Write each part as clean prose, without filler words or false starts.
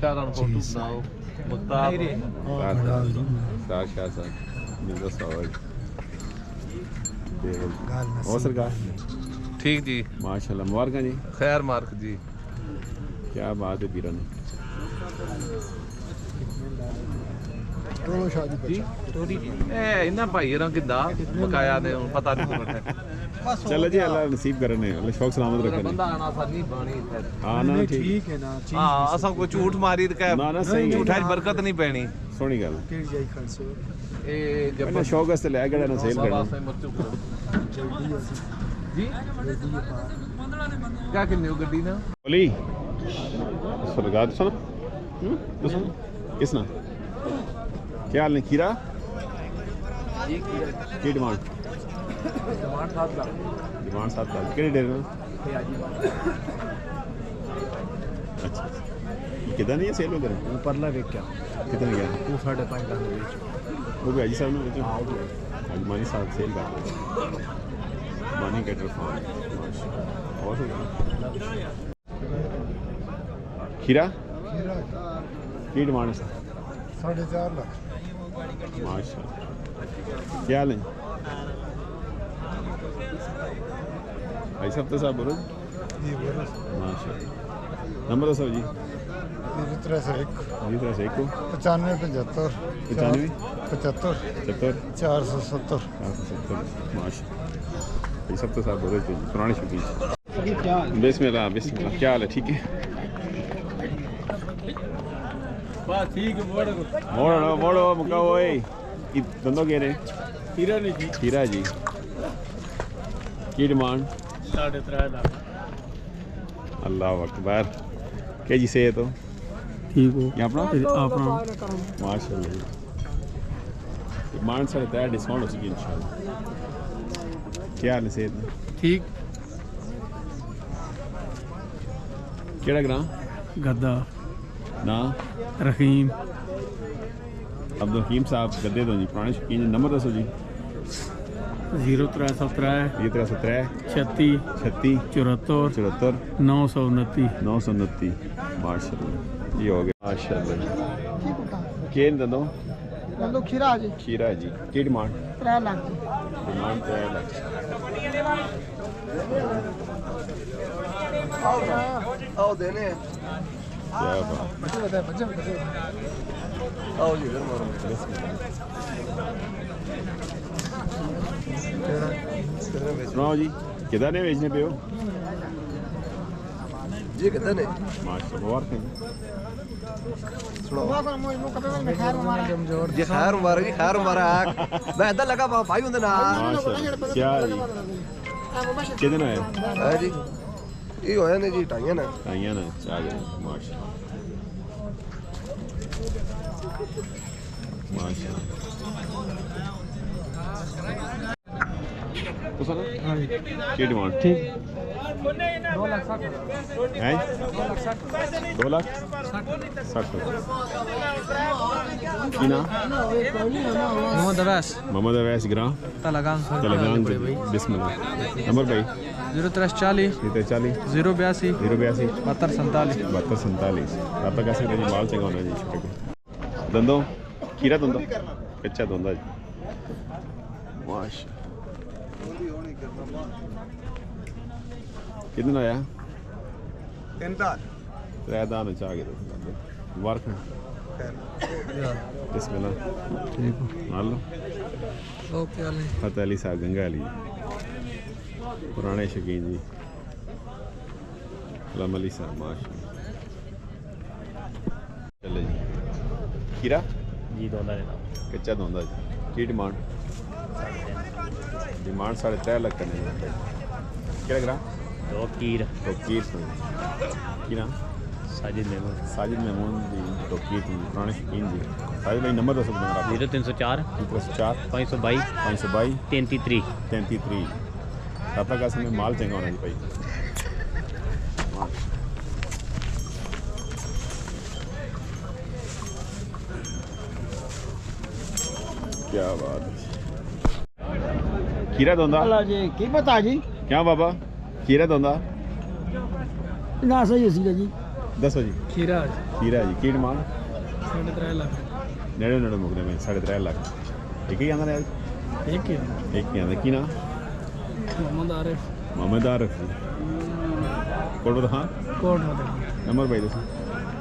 शाहरान photo बनाओ मुक्तार शाह साहब मिर्जा साहब और सरकार ठीक जी माशाल्लाह मुबारक जी खैर मार्क जी क्या बात है पीरन इन्ना भाई किदा बकाया ने पता नहीं चलो जी अल्लाह नसीब करने अल्लाह शौक सलामत रखे बंदा आना सा नहीं पानी हां ना ठीक है ना हां असा को झूठ मारी के ना ना सही झूठा बरकत नहीं पैनी सोनी गल केड़ी जाई खलसो ए जब शौक वास्ते ले गड़ा ना सेल करना जी क्या किन्ने हो गड्डी ना बोली सरगात सुन किसना क्या हाल है खीरा जी खीरा की डिमांड 7 लाख डिमांड 7 लाख कितने डेरे में अच्छा कितना नहीं है सेल में करें ऊपर ला देख क्या कितने गया वो 5.5 लाख बेच वो भी अजी साहब ने बेचा आज मानी साहब सेल कर मानी कैटर फार्म माशाल्लाह और खीरा की डिमांड है 4.5 लाख माशाल्लाह क्या हाल है भाई साहब तो साहब बोलो जी बोलो माशाल्लाह नंबर दो जी 301 95 75 470 माशाल्लाह भाई साहब तो साहब बोलो पुराने शौकीन बिस्मिल्लाह बिस्मिल्लाह क्या हाल है ठीक है बस ठीक है मोड़ो मोड़ो मुका ओए धंधो कह रहे हीरा नहीं जी हीरा जी की डिमांड 3.5 लाख अल्लाह अकबर के जी से तो ठीक हो ये अपना माशाल्लाह डिमांड 3.5 डिस्काउंट हो सके इंशाल्लाह क्या हाल है ठीक केड़ा ग्राम गद्दा ना रहीम अब्दुल हकीम साहब गद्दे दो जी पुराने शौकीन नंबर दसो जी 0303 36 74 929 माशाल्लाह ये हो गया माशाल्लाह केन दो खीरा जी की डिमांड 3 लाख डिमांड 3 लाख आओ देने क्या बात आओ जी इधर मारो सुनाओ जी किधर ने बेचने पे हो जी किधर ने माशाल्लाह मुबारक है जी खैर मुबारक जी खैर मुबारक मैं इधर लगा भाई उनके नाल क्या जी किधर आए है जी ये होया ने जी टाइयां ना आ गए माशाल्लाह तो सर की डिमांड ठीक 2 लाख 60 है 2 लाख 60 की ना मोहम्मद अवैस ग्राम तलगान बिस्मिल्लाह नंबर भाई 0340 082 7247 आप कैसे जी माल चंगा होना जी छोटे को धंधो खीरा धंधो कच्चा धंधा जी माशा कितना आया 3 दान चाह गए मुबारक बिस्मिल्लाह ठीक मान लो फतेह अली साहब गंगा अली पुराने शौकीन जी सलाम अली साहब माशाल्लाह चले जी खीरा जी दोंदा कच्चा दोंदा जी की डिमांड 3.5 लाख करने क्या ग्राम दो कीर की नाम साजिद मेमून जी तो की पुराने शौकीन जी साजिद भाई नंबर दस 0304 522 33 आप कैसे में माल चंगा होना जी भाई क्या बात है खीरा दोंदा जी की पता जी क्या बाबा खीरा दोंदा ना सही सी जी दसो जी खीरा खीरा जी की डिमांड 3.5 लाख नेड़े नेड़े मुकदे में 3.5 लाख एक ही आंदा एक ही आंदा की ना मोहम्मद आरिफ कोट हाँ कोट नंबर भाई दसो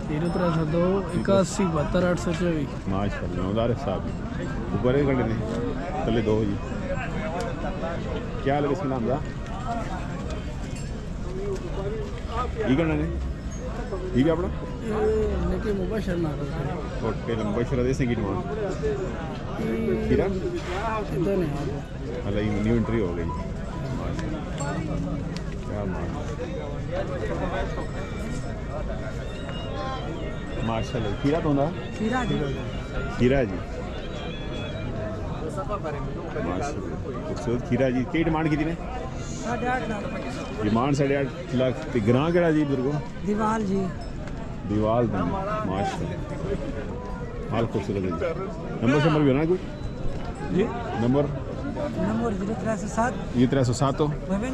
0302 81 72 824 माशाल्लाह मोहम्मद आरिफ साहब ऊपर ही खड़े ने तले दो जी क्या हाल है इसका नाम दा ये करना ने ये क्या अपना लेके मुबशर ना ओके मुबशर देसे की डिमांड खीरा इधर नहीं अल्लाह ये न्यू एंट्री हो गई क्या माशाल्लाह खीरा तो ना खीरा जी खीरा जी माशाल्लाह खूबसूरत खीरा जी की डिमांड की ने 8.5 लाख डिमांड 8.5 लाख ते ग्रां केड़ा जी बुजुर्गो दीवाल जी दीवाल दी माशाल्लाह हाल खूबसूरत है जी नंबर भी होना कोई जी नंबर 0307 ये 307 तो 52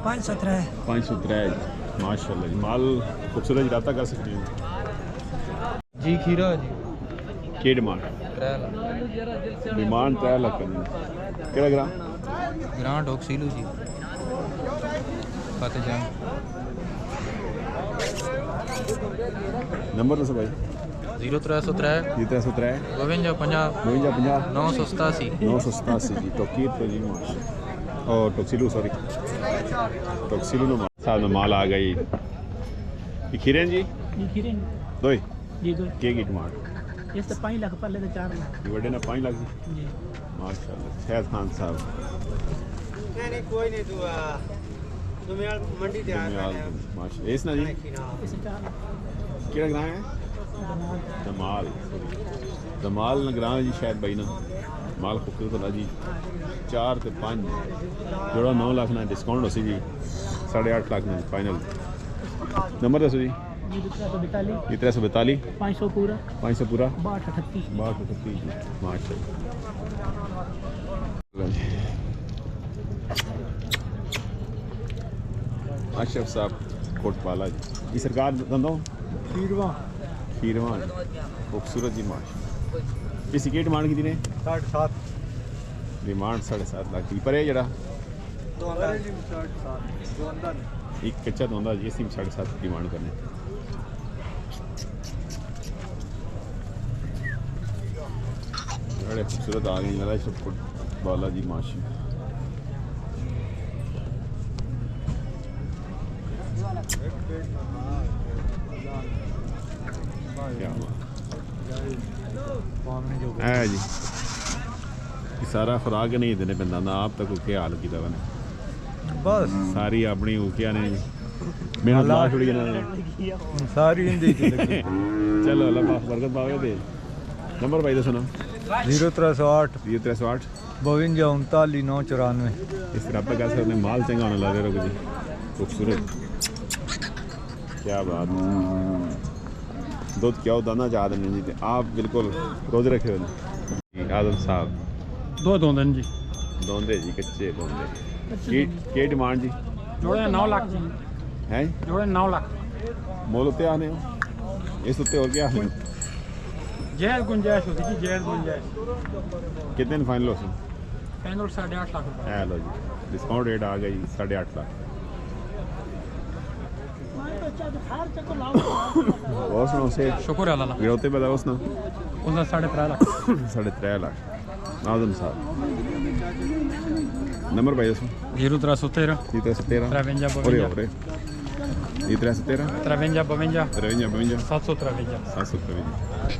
513 माशाल्लाह जी माल खूबसूरत जी रब्ता कर सकते हैं जी खीरा जी की डिमांड 3 लाख डिमांड 3 लाख करनी केड़ा ग्रां ग्रांट ऑक्सीलू जी फतेह जंग नंबर दसो भाई 0303 ये 303 52 50 987 987 जी तोकीर तो जी माशाल्लाह और टॉक्सिलू सॉरी टॉक्सिलू नो साहब में माल आ गई ये खीरे जी दो जी दो के की डिमांड इस तो 5 लाख पहले तो 4 लाख ये बड़े ना 5 लाख जी माशाल्लाह शहद खान साहब नहीं कोई नहीं दुआ दोमेल मंडी ते माशाल्लाह इस ना जी इस 4 लाख केड़ा ग्रां है दमाल न ग्रां जी शायद भाई ना माल खूबसूरत होना जी 4 ते 5 जोड़ा 9 लाख ना डिस्काउंट हो सी जी 8.5 लाख ना फाइनल नंबर दसो जी जी 342 ये 342 500 पूरा 500 पूरा 6238 62 जी माशाल्लाह अशरफ साहब कोटपाला जी ये सरकार दंदो खीरवा खूबसूरत जी माश इस की डिमांड की ने 7.5 डिमांड 7.5 लाख की पर है जरा एक कच्चा दोंदा जी इसी 7.5 डिमांड करने बड़े खूबसूरत आ गई मेरा सब बाला जी माशी है जी सारा खुराक नहीं देने पैंदा ना आप तक क्या हाल किया वन बस सारी अपनी क्या ने मेहनत ला छोड़ी सारी हिंदी चलो अल्लाह पाक बरकत पावे दे नंबर भाई दसो ना 0308 308 52 39 994 इस रब्ता का सर ने माल चंगा होने लगे रोक जी खूबसूरत क्या बात दूध क्या दाना चाह देने जी आप बिल्कुल रोज रखे हो आदम साहब दो दोंदन जी दोंदे जी कच्चे दोंदे की डिमांड जी जोड़े 9 लाख जी हैं जोड़े 9 लाख मोल उत्ते आने हो इस उत्ते और क्या आने जैज गुंजाइश होती जी जैज गुंजाइश कितने फाइनल हो सी फाइनल 8.5 लाख रुपए है लो जी डिस्काउंट रेट आ गई 8.5 लाख और सुनो से शुक्र अल्लाह गिरौते बताओ उसने उसने 3.5 लाख 3.5 लाख आदम साहब नंबर भाई दसो 0313 313 और ये 313 53 52 53 753 753